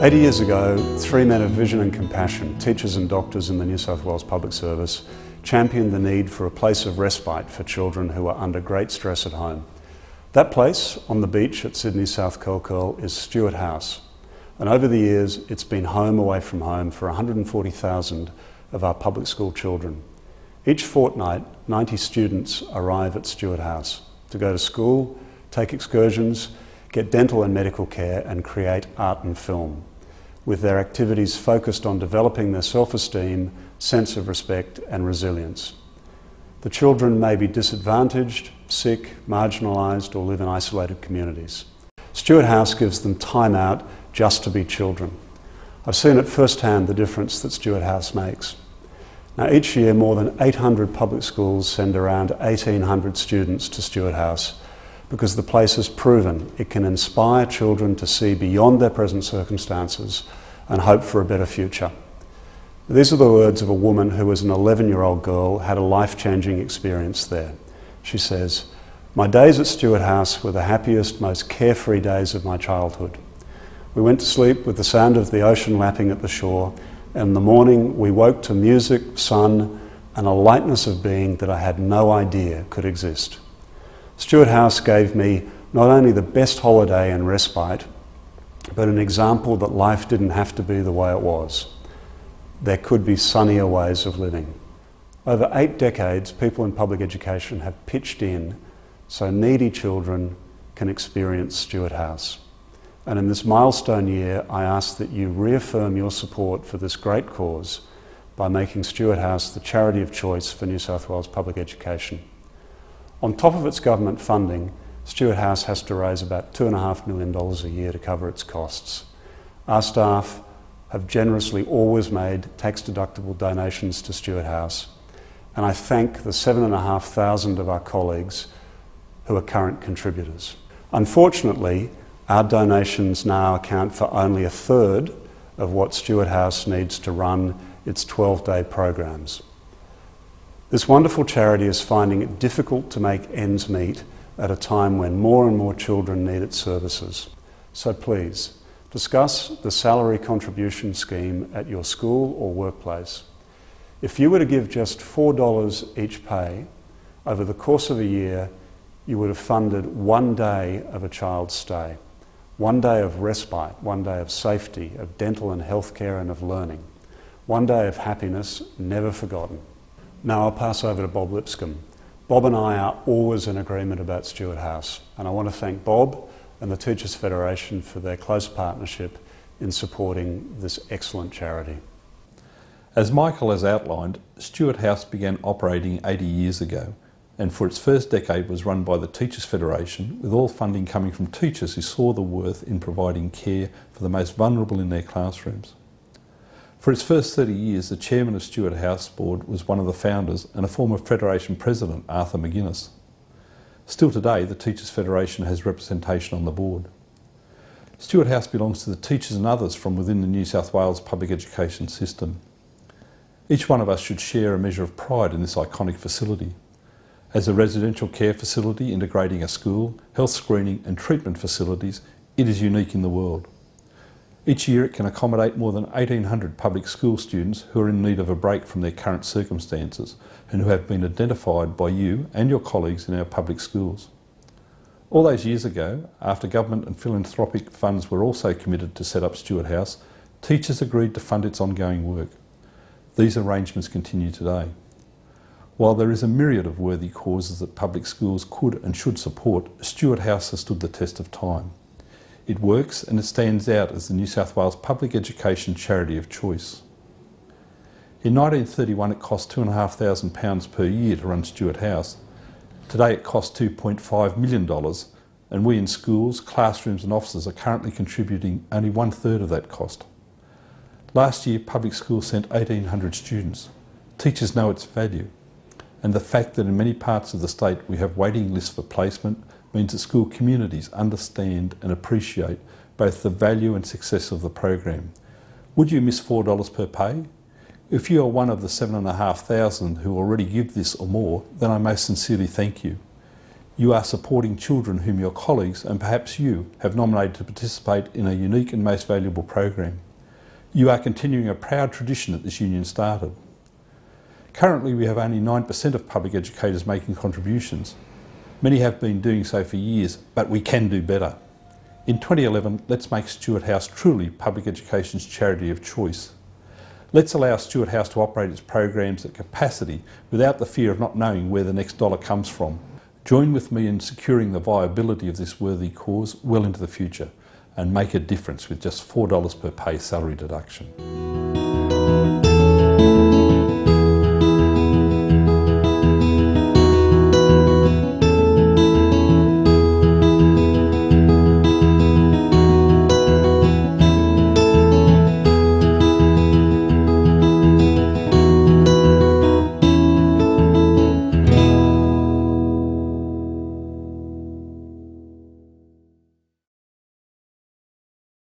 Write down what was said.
80 years ago, three men of vision and compassion, teachers and doctors in the New South Wales Public Service, championed the need for a place of respite for children who are under great stress at home. That place, on the beach at Sydney's South Curl, is Stewart House. And over the years, it's been home away from home for 140,000 of our public school children. Each fortnight, 90 students arrive at Stewart House to go to school, take excursions, get dental and medical care, and create art and film, with their activities focused on developing their self-esteem, sense of respect and resilience. The children may be disadvantaged, sick, marginalised or live in isolated communities. Stewart House gives them time out just to be children. I've seen at first hand the difference that Stewart House makes. Now each year more than 800 public schools send around 1,800 students to Stewart House because the place has proven it can inspire children to see beyond their present circumstances and hope for a better future. These are the words of a woman who, as an 11-year-old girl, had a life-changing experience there. She says, "My days at Stewart House were the happiest, most carefree days of my childhood. We went to sleep with the sound of the ocean lapping at the shore, and in the morning we woke to music, sun, and a lightness of being that I had no idea could exist." Stewart House gave me not only the best holiday and respite, but an example that life didn't have to be the way it was. There could be sunnier ways of living. Over 8 decades, people in public education have pitched in so needy children can experience Stewart House. And in this milestone year, I ask that you reaffirm your support for this great cause by making Stewart House the charity of choice for New South Wales public education. On top of its government funding, Stewart House has to raise about $2.5 million a year to cover its costs. Our staff have generously always made tax-deductible donations to Stewart House, and I thank the 7,500 of our colleagues who are current contributors. Unfortunately, our donations now account for only a third of what Stewart House needs to run its 12-day programs. This wonderful charity is finding it difficult to make ends meet at a time when more and more children need its services. So please, discuss the salary contribution scheme at your school or workplace. If you were to give just $4 each pay, over the course of a year, you would have funded 1 day of a child's stay, 1 day of respite, 1 day of safety, of dental and healthcare and of learning, 1 day of happiness never forgotten. Now I'll pass over to Bob Lipscomb. Bob and I are always in agreement about Stewart House, and I want to thank Bob and the Teachers Federation for their close partnership in supporting this excellent charity. As Michael has outlined, Stewart House began operating 80 years ago, and for its first decade was run by the Teachers Federation, with all funding coming from teachers who saw the worth in providing care for the most vulnerable in their classrooms. For its first 30 years, the chairman of Stewart House Board was one of the founders and a former Federation president, Arthur McGuinness. Still today, the Teachers Federation has representation on the board. Stewart House belongs to the teachers and others from within the New South Wales public education system. Each one of us should share a measure of pride in this iconic facility. As a residential care facility integrating a school, health screening and treatment facilities, it is unique in the world. Each year it can accommodate more than 1,800 public school students who are in need of a break from their current circumstances and who have been identified by you and your colleagues in our public schools. All those years ago, after government and philanthropic funds were also committed to set up Stewart House, teachers agreed to fund its ongoing work. These arrangements continue today. While there is a myriad of worthy causes that public schools could and should support, Stewart House has stood the test of time. It works and it stands out as the New South Wales public education charity of choice. In 1931 it cost £2,500 per year to run Stewart House. Today it costs $2.5 million, and we in schools, classrooms and offices are currently contributing only 1/3 of that cost. Last year public schools sent 1,800 students. Teachers know its value, and the fact that in many parts of the state we have waiting lists for placement means that school communities understand and appreciate both the value and success of the program. Would you miss $4 per pay? If you are one of the 7,500 who already give this or more, then I most sincerely thank you. You are supporting children whom your colleagues and perhaps you have nominated to participate in a unique and most valuable program. You are continuing a proud tradition that this union started. Currently we have only 9% of public educators making contributions. Many have been doing so for years, but we can do better. In 2011, let's make Stewart House truly public education's charity of choice. Let's allow Stewart House to operate its programs at capacity without the fear of not knowing where the next dollar comes from. Join with me in securing the viability of this worthy cause well into the future and make a difference with just $4 per pay salary deduction.